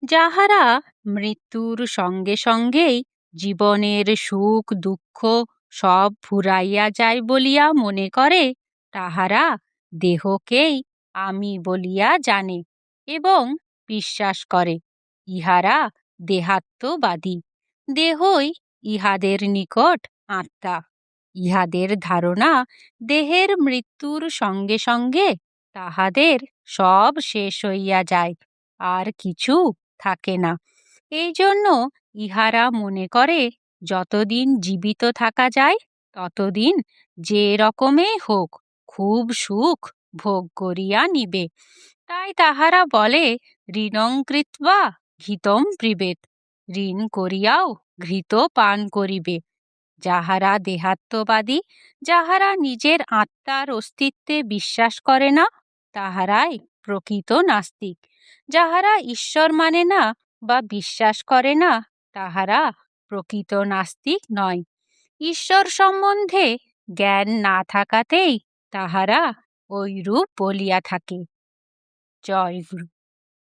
যাহারা মৃত্যুর সঙ্গে সঙ্গেই জীবনের সুখ দুঃখ সব ফুরাইয়া যায় বলিয়া মনে করে, তাহারা দেহকেই আমি বলিয়া জানে এবং বিশ্বাস করে। ইহারা দেহাত্মবাদী। দেহই ইহাদের নিকট আত্মা। ইহাদের ধারণা দেহের মৃত্যুর সঙ্গে সঙ্গে তাহাদের সব শেষ হইয়া যায়, আর কিছু থাকে না। এই জন্য ইহারা মনে করে যতদিন জীবিত থাকা যায় ততদিন যে রকমেই হোক খুব সুখ ভোগ করিয়া নিবে। তাই তাহারা বলে, ঋণং কৃত্বা ঘৃতম পিবেত। ঋণ করিয়াও ঘৃত পান করিবে। যাহারা দেহাত্মবাদী, যাহারা নিজের আত্মার অস্তিত্বে বিশ্বাস করে না, তাহারাই প্রকৃত নাস্তিক। যাহারা ঈশ্বর মানে না বা বিশ্বাস করে না, তাহারা প্রকৃত নাস্তিক নয়। ঈশ্বর সম্বন্ধে জ্ঞান না থাকাতেই তাহারা ঐরূপ বলিয়া থাকে। জয় গুরু।